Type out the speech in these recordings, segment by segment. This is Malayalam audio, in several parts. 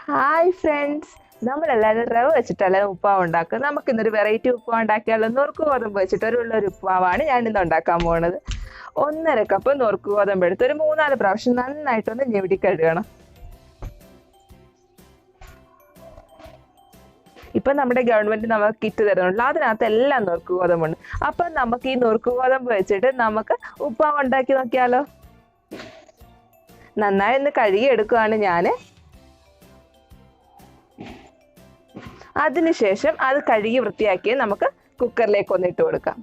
ഹായ് ഫ്രണ്ട്സ്, നമ്മളെല്ലാവരും റവ വെച്ചിട്ടല്ല ഉപ്പാവ് ഉണ്ടാക്കുക. നമുക്കിന്നൊരു വെറൈറ്റി ഉപ്പാവ് ഉണ്ടാക്കിയാലോ. നുറുക്ക് ഗോതമ്പ് വെച്ചിട്ട് ഒരു ഉപ്പാവാണ് ഞാൻ ഇന്ന് ഉണ്ടാക്കാൻ പോകുന്നത്. 1.5 കപ്പ് നുറുക്ക് ഗോതമ്പ് എടുത്ത് ഒരു 3-4 പ്രാവശ്യം നന്നായിട്ടൊന്ന് ഞെവിടി കഴുകണം. ഇപ്പൊ നമ്മുടെ ഗവൺമെന്റ് നമുക്ക് കിറ്റ് തരുന്നുണ്ട്, അതിനകത്ത് എല്ലാം നുറുക്ക് ഗോതമ്പുണ്ട്. അപ്പൊ നമുക്ക് ഈ നുറുക്ക് ഗോതമ്പ് വെച്ചിട്ട് നമുക്ക് ഉപ്പാവ് ഉണ്ടാക്കി നോക്കിയാലോ. നന്നായി ഒന്ന് കഴുകി എടുക്കുകയാണ് ഞാൻ. അതിനുശേഷം അത് കഴുകി വൃത്തിയാക്കി നമുക്ക് കുക്കറിലേക്ക് ഒന്നിട്ട് കൊടുക്കാം.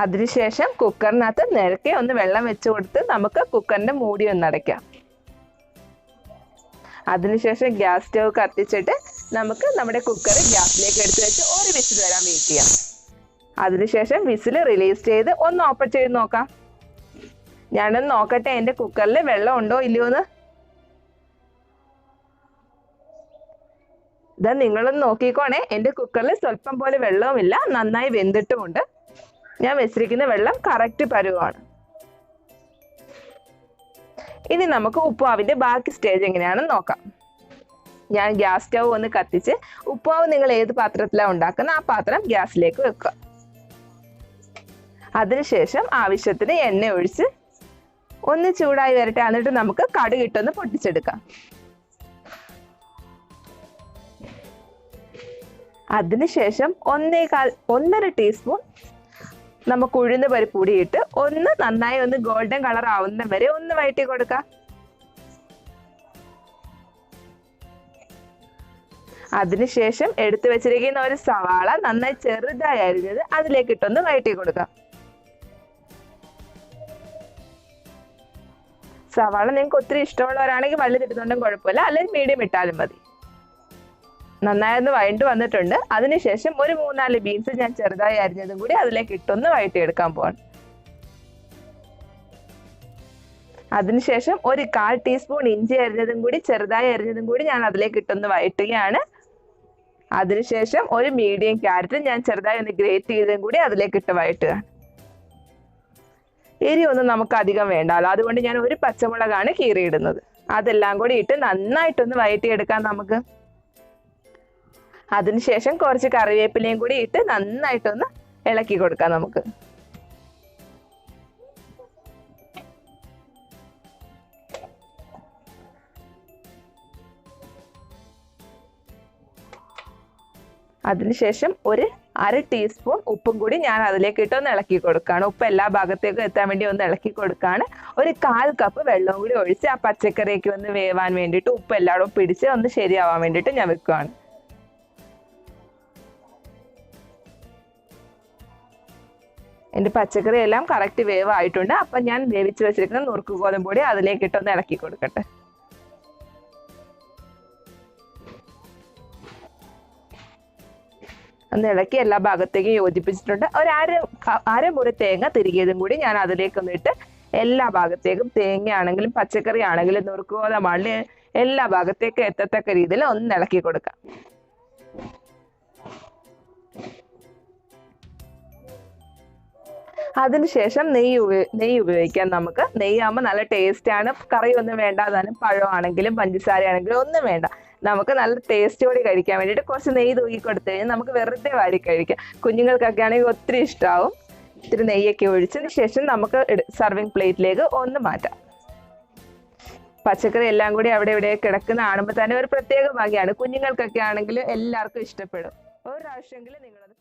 അതിനുശേഷം കുക്കറിനകത്ത് നിരക്കെ ഒന്ന് വെള്ളം വെച്ച് കൊടുത്ത് നമുക്ക് കുക്കറിന്റെ മൂടി ഒന്ന് അടയ്ക്കാം. അതിനുശേഷം ഗ്യാസ് സ്റ്റവ് കത്തിച്ചിട്ട് നമുക്ക് നമ്മുടെ കുക്കർ ഗ്യാസിലേക്ക് എടുത്ത് വെച്ച് ഒരു വിസിൽ വരാൻ വെയിറ്റ് ചെയ്യാം. അതിനുശേഷം വിസിൽ റിലീസ് ചെയ്ത് ഒന്ന് ഓപ്പൺ ചെയ്ത് നോക്കാം. ഞാനൊന്ന് നോക്കട്ടെ എൻ്റെ കുക്കറിൽ വെള്ളം ഉണ്ടോ ഇല്ലയോ എന്ന്. ഇതാ നിങ്ങളൊന്ന് നോക്കിക്കോണേ, എൻ്റെ കുക്കറിൽ സ്വല്പം പോലെ വെള്ളവുമില്ല, നന്നായി വെന്തിട്ടുമുണ്ട്. ഞാൻ വെച്ചിരിക്കുന്ന വെള്ളം കറക്റ്റ് പരുവാണ്. ഇനി നമുക്ക് ഉപ്പുമാവിന്റെ ബാക്കി സ്റ്റേജ് എങ്ങനെയാണെന്ന് നോക്കാം. ഞാൻ ഗ്യാസ് സ്റ്റവ് ഒന്ന് കത്തിച്ച് ഉപ്പുമാവ് നിങ്ങൾ ഏത് പാത്രത്തിലാണ് ഉണ്ടാക്കുന്ന ആ പാത്രം ഗ്യാസിലേക്ക് വെക്കുക. അതിനുശേഷം ആവശ്യത്തിന് എണ്ണ ഒഴിച്ച് ഒന്ന് ചൂടായി വരട്ടെ. എന്നിട്ട് നമുക്ക് കടുക് ഇട്ടൊന്ന് പൊട്ടിച്ചെടുക്കാം. അതിനുശേഷം 1.5 ടീസ്പൂൺ നമുക്ക് ഉഴുന്ന് പരിപ്പ് കൂടി ഇട്ട് ഒന്ന് നന്നായി ഒന്ന് ഗോൾഡൻ കളർ ആവുന്ന വരെ ഒന്ന് വഴറ്റി കൊടുക്കാം. അതിനുശേഷം എടുത്തു വെച്ചിരിക്കുന്ന ഒരു സവാള നന്നായി ചെറുതായി അരിഞ്ഞത് അതിലേക്ക് ഇട്ടൊന്ന് വഴറ്റി കൊടുക്കാം. സവാള നിങ്ങൾക്ക് ഒത്തിരി ഇഷ്ടമുള്ളവരാണെങ്കിൽ വലുതിരുന്നുണ്ടും കുഴപ്പമില്ല, അല്ലെങ്കിൽ മീഡിയം ഇട്ടാലും മതി. നന്നായി ഒന്ന് വഴണ്ട് വന്നിട്ടുണ്ട്. അതിനുശേഷം ഒരു 3-4 ബീൻസ് ഞാൻ ചെറുതായി അരിഞ്ഞതും കൂടി അതിലേക്ക് ഇട്ടൊന്ന് വഴറ്റിയെടുക്കാൻ പോവാണ്. അതിനുശേഷം ഒരു 1/4 ടീസ്പൂൺ ഇഞ്ചി അരിഞ്ഞതും കൂടി ചെറുതായി അരിഞ്ഞതും കൂടി ഞാൻ അതിലേക്ക് ഇട്ടൊന്ന് വഴറ്റുകയാണ്. അതിനുശേഷം ഒരു മീഡിയം ക്യാരറ്റ് ഞാൻ ചെറുതായി ഒന്ന് ഗ്രേറ്റ് ചെയ്തതും കൂടി അതിലേക്ക് ഇട്ട് വഴറ്റുക. എരിയൊന്നും നമുക്ക് അധികം വേണ്ടല്ലോ, അതുകൊണ്ട് ഞാൻ ഒരു പച്ചമുളകാണ് കീറിയിടുന്നത്. അതെല്ലാം കൂടി ഇട്ട് നന്നായിട്ടൊന്ന് വഴറ്റിയെടുക്കാം നമുക്ക്. അതിനുശേഷം കുറച്ച് കറിവേപ്പിലയും കൂടി ഇട്ട് നന്നായിട്ടൊന്ന് ഇളക്കി കൊടുക്കാം നമുക്ക്. അതിനുശേഷം ഒരു 1/2 ടീസ്പൂൺ ഉപ്പും കൂടി ഞാൻ അതിലേക്ക് ഇട്ടൊന്ന് ഇളക്കി കൊടുക്കുകയാണ്. ഉപ്പ് എല്ലാ ഭാഗത്തേക്കും എത്താൻ വേണ്ടി ഒന്ന് ഇളക്കി കൊടുക്കുകയാണ്. ഒരു 1/4 കപ്പ് വെള്ളവും കൂടി ഒഴിച്ച് ആ പച്ചക്കറിയൊക്കെ ഒന്ന് വേവാൻ വേണ്ടിയിട്ട് ഉപ്പ് എല്ലായിടവും പിടിച്ച് ഒന്ന് ശരിയാവാൻ വേണ്ടിയിട്ട് ഞാൻ വെക്കുകയാണ്. എൻ്റെ പച്ചക്കറി എല്ലാം കറക്റ്റ് വേവായിട്ടുണ്ട്. അപ്പം ഞാൻ വേവിച്ച് വെച്ചിരിക്കുന്ന നുറുക്ക് ഗോതമ്പ് പൊടി അതിലേക്ക് ഇട്ടൊന്ന് ഇളക്കി കൊടുക്കട്ടെ. ഒന്ന് ഇളക്കി എല്ലാ ഭാഗത്തേക്കും യോജിപ്പിച്ചിട്ടുണ്ട്. അര മുറി തേങ്ങ തിരികിയതും കൂടി ഞാൻ അതിലേക്കൊന്ന് ഇട്ട് എല്ലാ ഭാഗത്തേക്കും, തേങ്ങ ആണെങ്കിലും പച്ചക്കറി ആണെങ്കിലും നുറുക്ക് ഗോതമ്പാണെങ്കിലും എല്ലാ ഭാഗത്തേക്കും എത്തത്തക്ക രീതിയിൽ ഒന്ന് ഇളക്കി കൊടുക്കാം. അതിനുശേഷം നെയ്യ് ഉപയോഗിക്കാം നമുക്ക്. നെയ്യാകുമ്പോൾ നല്ല ടേസ്റ്റാണ്. കറി ഒന്നും വേണ്ട, അതിന് പഴമാണെങ്കിലും പഞ്ചസാര ആണെങ്കിലും ഒന്നും വേണ്ട. നമുക്ക് നല്ല ടേസ്റ്റോടെ കഴിക്കാൻ വേണ്ടിയിട്ട് കുറച്ച് നെയ്യ് തൂക്കി കൊടുത്തു കഴിഞ്ഞാൽ നമുക്ക് വെറുതെ വാരി കഴിക്കാം. കുഞ്ഞുങ്ങൾക്കൊക്കെ ആണെങ്കിൽ ഒത്തിരി ഇഷ്ടമാവും. ഇത്തിരി നെയ്യൊക്കെ ഒഴിച്ചതിന് ശേഷം നമുക്ക് സർവിങ് പ്ലേറ്റിലേക്ക് ഒന്ന് മാറ്റാം. പച്ചക്കറി എല്ലാം കൂടി അവിടെ ഇവിടെ കിടക്കുന്ന കാണുമ്പോൾ തന്നെ ഒരു പ്രത്യേക ഭാഗ്യമാണ്. കുഞ്ഞുങ്ങൾക്കൊക്കെ ആണെങ്കിൽ എല്ലാവർക്കും ഇഷ്ടപ്പെടും. ഒരു പ്രാവശ്യമെങ്കിലും നിങ്ങളത്